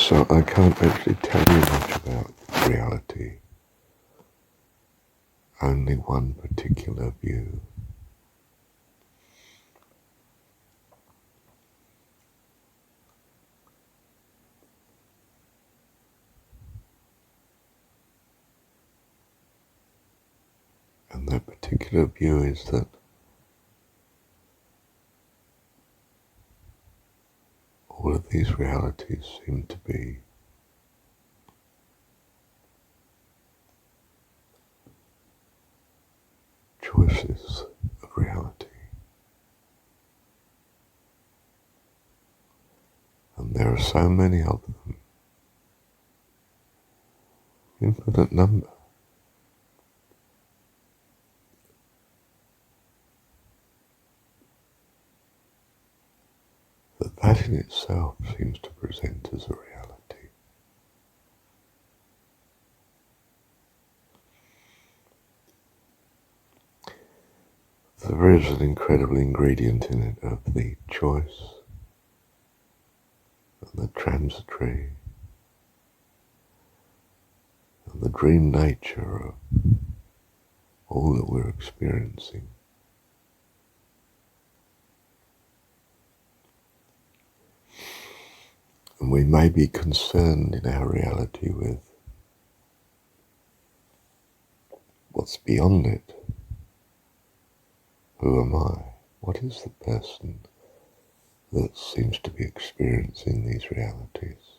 So I can't actually tell you much about reality, only one particular view. And that particular view is that all of these realities seem to be choices of reality. And there are so many of them, infinite number. That in itself seems to present as a reality. There is an incredible ingredient in it of the choice and the transitory and the dream nature of all that we're experiencing. And we may be concerned in our reality with what's beyond it. Who am I? What is the person that seems to be experiencing these realities?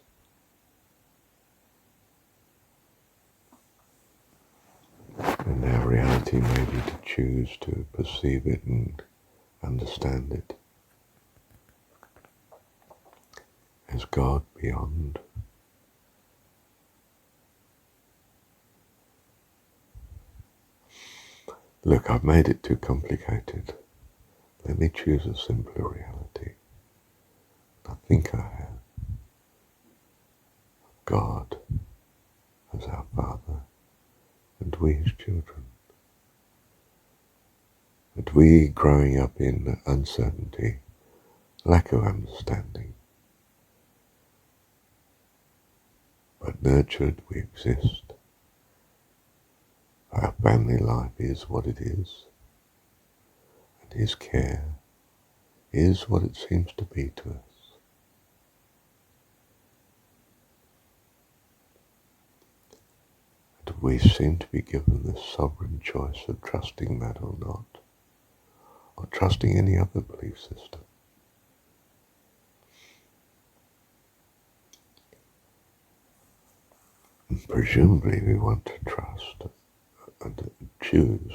And our reality may be to choose to perceive it and understand it as God beyond. Look, I've made it too complicated. Let me choose a simpler reality. I think I have. God as our Father, and we His children. And we growing up in uncertainty, lack of understanding, but nurtured we exist. Our family life is what it is, and His care is what it seems to be to us. And we seem to be given this sovereign choice of trusting that or not, or trusting any other belief system. And presumably we want to trust and choose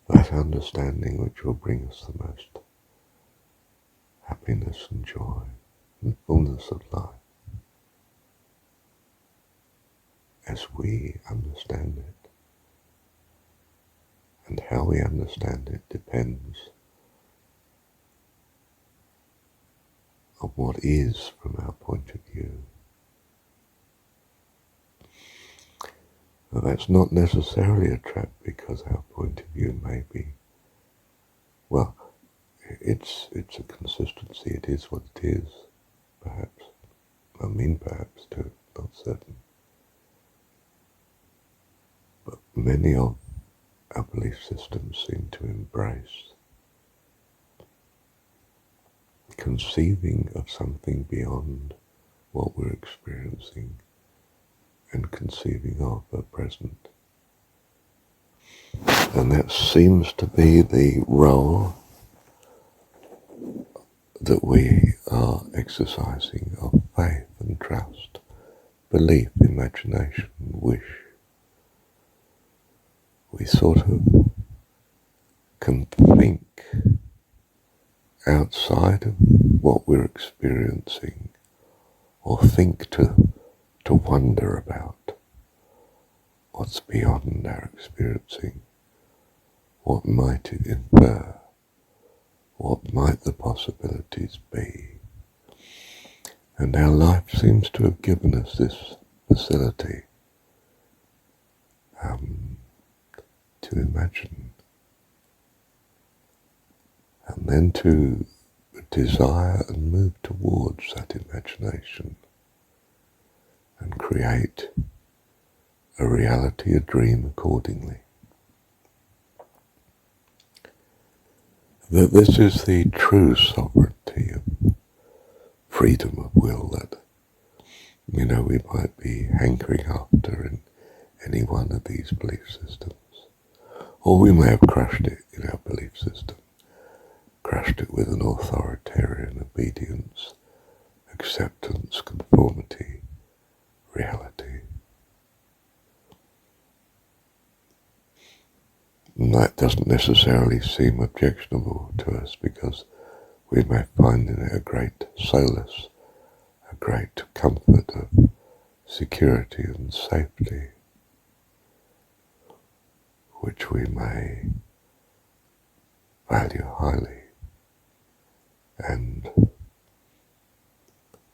that understanding which will bring us the most happiness and joy and fullness of life as we understand it. And how we understand it depends on what is from our point of view. Now, that's not necessarily a trap, because our point of view may be, well, it's a consistency. It is what it is, perhaps. I mean perhaps too, not certain. But many of our belief systems seem to embrace conceiving of something beyond what we're experiencing and conceiving of a present. And that seems to be the role that we are exercising of faith and trust, belief, imagination, wish. We sort of can think outside of what we're experiencing, or think to wonder about what's beyond our experiencing. What might it infer? What might the possibilities be? And our life seems to have given us this facility to imagine, and then to desire and move towards that imagination and create a reality, a dream accordingly. That this is the true sovereignty of freedom of will that, we might be hankering after in any one of these belief systems. Or we may have crushed it in our belief system, crushed it with an authoritarian obedience, acceptance, conformity, reality. And that doesn't necessarily seem objectionable to us because we may find in it a great solace, a great comfort of security and safety, which we may value highly and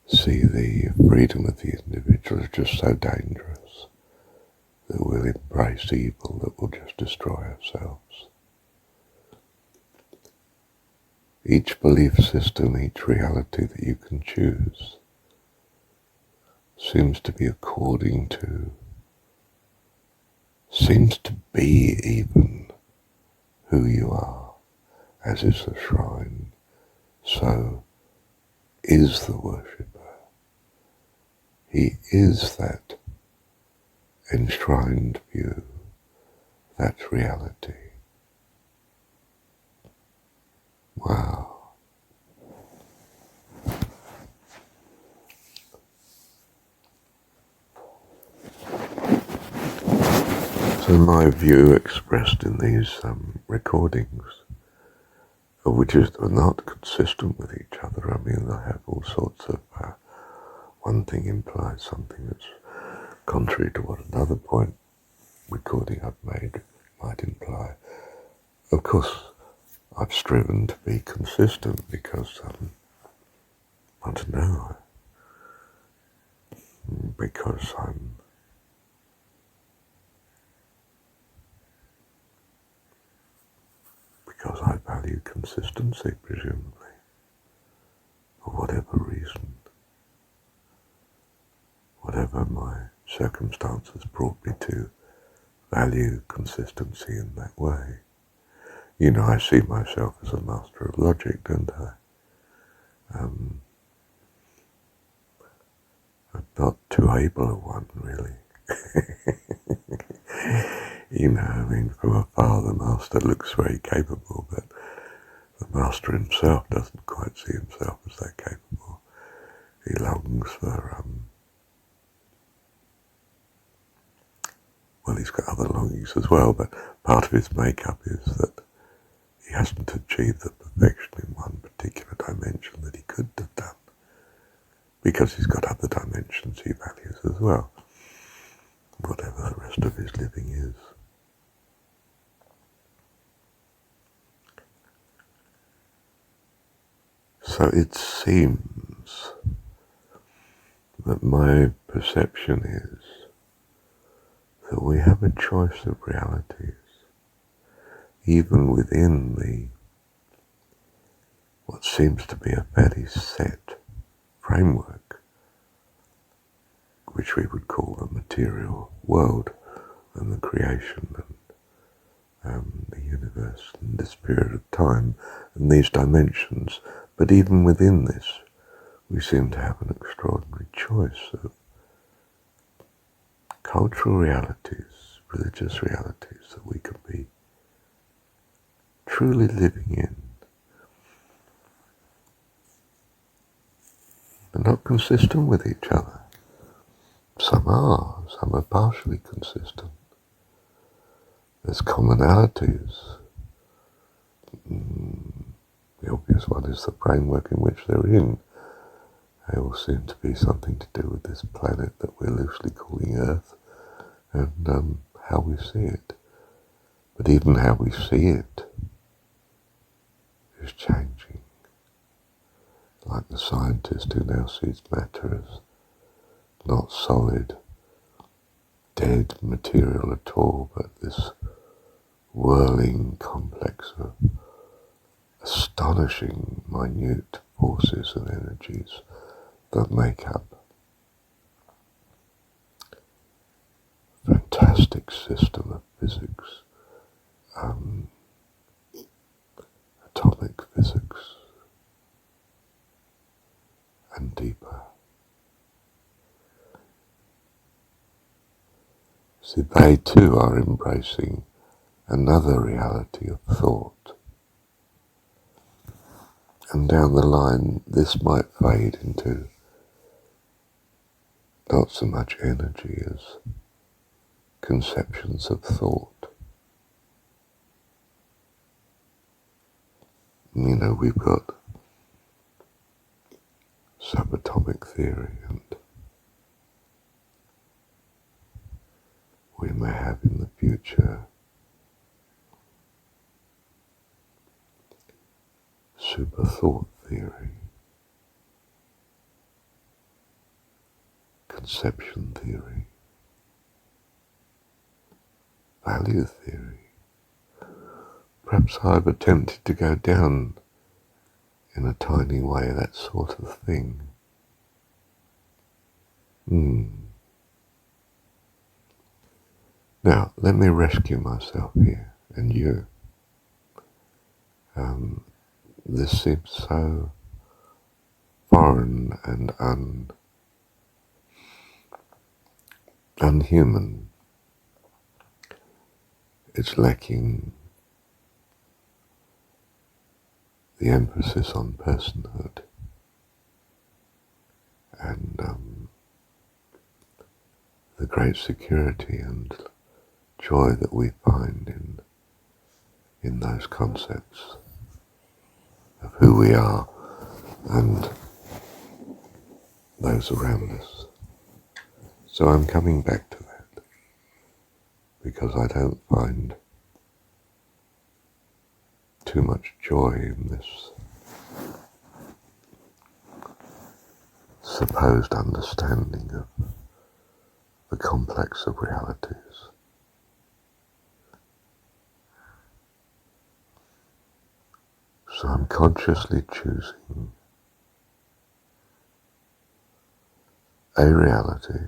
see the freedom of the individual as just so dangerous that we'll embrace evil that will just destroy ourselves. Each belief system, each reality that you can choose seems to be even who you are, as is the shrine, so is the worshipper. He is that enshrined view, that reality. Wow. So my view expressed in these recordings, which are not consistent with each other. I mean, I have all sorts of, one thing implies something that's contrary to what another recording I've made might imply. Of course, I've striven to be consistent because, I don't know, because I value consistency, presumably, for whatever reason, whatever my circumstances brought me to value consistency in that way. I see myself as a master of logic, don't I? I'm not too able a one, really. From afar the master looks very capable, but the master himself doesn't quite see himself as that capable. He longs for, he's got other longings as well, but part of his makeup is that he hasn't achieved the perfection in one particular dimension that he could have done, because he's got other dimensions he values as well, whatever the rest of his living is. So it seems that my perception is that we have a choice of realities, even within what seems to be a fairly set framework, which we would call the material world and the creation and the universe and this period of time and these dimensions. But even within this, we seem to have an extraordinary choice of cultural realities, religious realities that we can be truly living in. They're not consistent with each other. Some are partially consistent. There's commonalities. The obvious one is the framework in which they're in. They all seem to be something to do with this planet that we're loosely calling Earth and how we see it. But even how we see it is changing. Like the scientist who now sees matter as not solid, dead material at all, but this whirling complex of astonishing, minute forces and energies that make up a fantastic system of physics, atomic physics, and deeper. See, they too are embracing another reality of thought. And down the line, this might fade into not so much energy as conceptions of thought. You know, we've got subatomic theory, and we may have in the future super thought theory, conception theory, value theory. Perhaps I've attempted to go down in a tiny way that sort of thing. Now, let me rescue myself here, and you. This seems so foreign and unhuman. It's lacking the emphasis on personhood and the great security and joy that we find in those concepts of who we are and those around us. So I'm coming back to that because I don't find too much joy in this supposed understanding of the complex of realities. So I'm consciously choosing a reality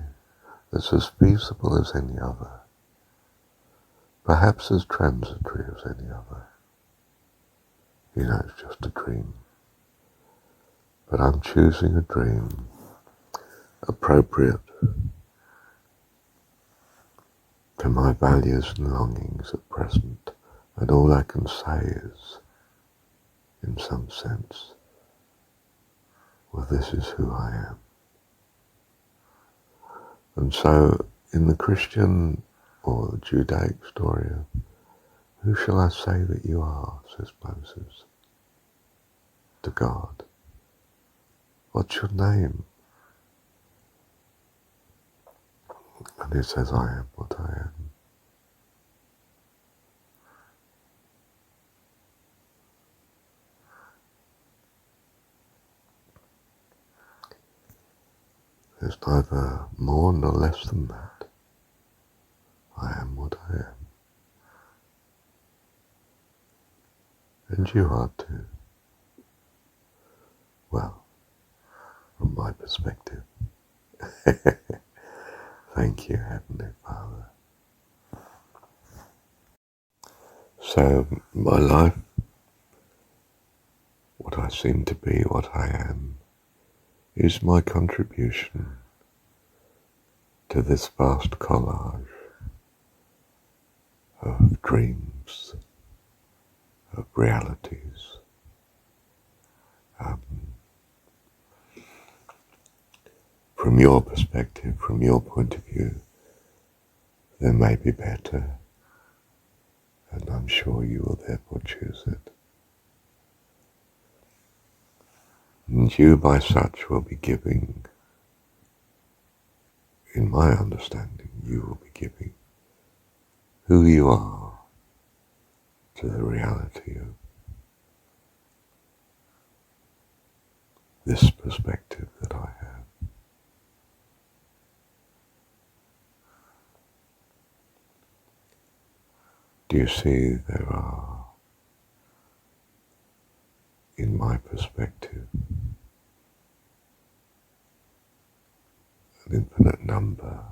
that's as feasible as any other, perhaps as transitory as any other. You know, it's just a dream. But I'm choosing a dream appropriate to my values and longings at present, and all I can say is, in some sense, well, this is who I am. And so, in the Christian or the Judaic story of who shall I say that you are, says Moses to God. What's your name? And he says, I am what I am. There's neither more nor less than that. I am what I am. And you are too. Well, from my perspective. Thank you, Heavenly Father. So, my life, what I seem to be, what I am, is my contribution to this vast collage of dreams, of realities. From your perspective, from your point of view, there may be better, and I'm sure you will therefore choose it. And you, by such, will be giving, in my understanding, you will be giving who you are to the reality of this perspective that I have. Do you see there are, in my perspective, an infinite number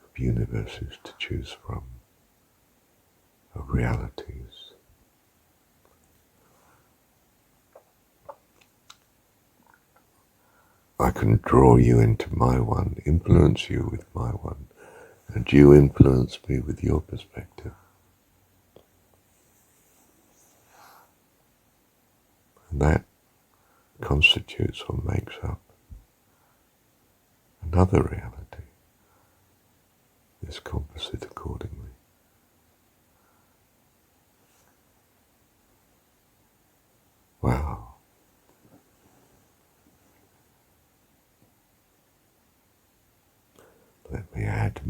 of universes to choose from, of realities. I can draw you into my one, influence you with my one, and you influence me with your perspective. And that constitutes or makes up another reality, is composite accordingly. Wow. Let me add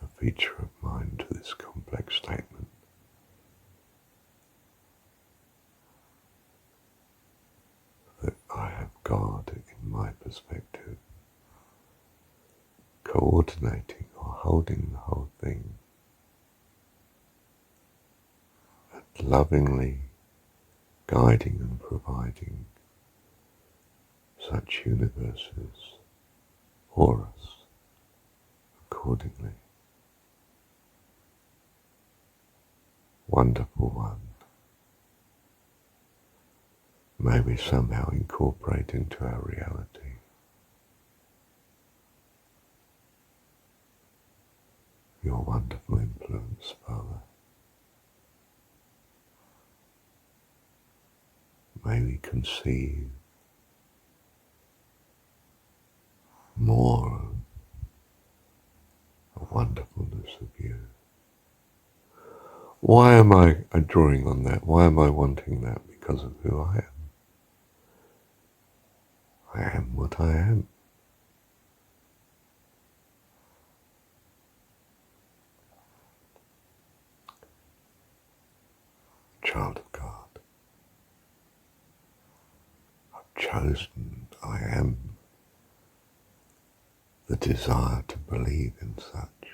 a feature of mine to this complex statement. That I have God in my perspective, coordinating or holding the whole thing, and lovingly guiding and providing such universes for us accordingly. Wonderful one. May we somehow incorporate into our reality your wonderful influence, Father. May we conceive more of the wonderfulness of you. Why am I drawing on that? Why am I wanting that? Because of who I am. I am what I am. Child of God. I've chosen, I am the desire to believe in such.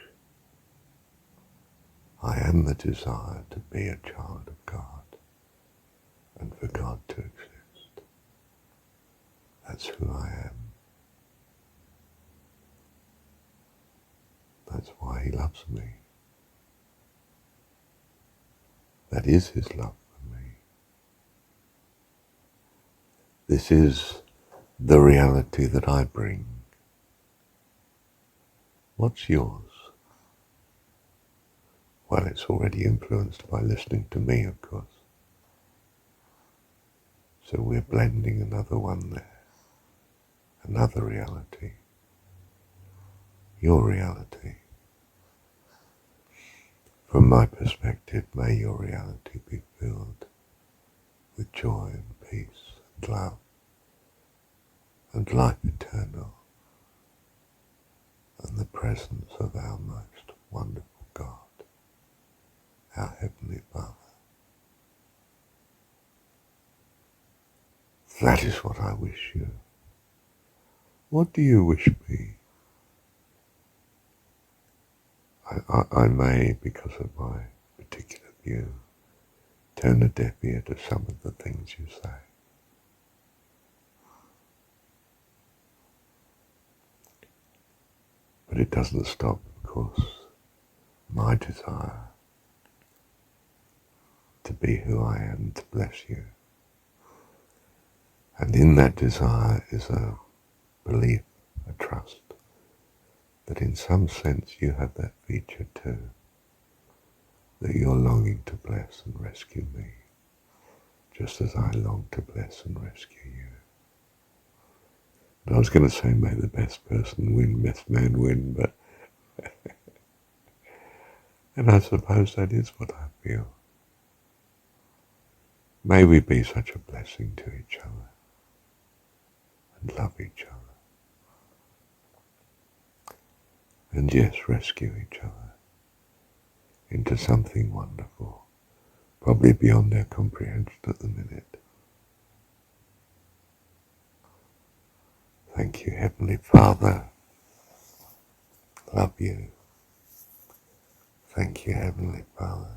I am the desire to be a child of God and for God to exist. That's who I am. That's why he loves me. That is his love for me. This is the reality that I bring. What's yours? Well, it's already influenced by listening to me, of course. So we're blending another one there. Another reality. Your reality. From my perspective, may your reality be filled with joy and peace and love and life eternal and the presence of our most wonderful God, our Heavenly Father. That is what I wish you. What do you wish me? I may, because of my particular view, turn a deaf ear to some of the things you say. But it doesn't stop, of course, my desire to be who I am, to bless you. And in that desire is a belief, a trust, that in some sense you have that feature too, that you're longing to bless and rescue me, just as I long to bless and rescue you. And I was going to say, may the best person win, best man win, but and I suppose that is what I feel. May we be such a blessing to each other and love each other. And yes, rescue each other into something wonderful, probably beyond their comprehension at the minute. Thank you, Heavenly Father. Love you. Thank you, Heavenly Father.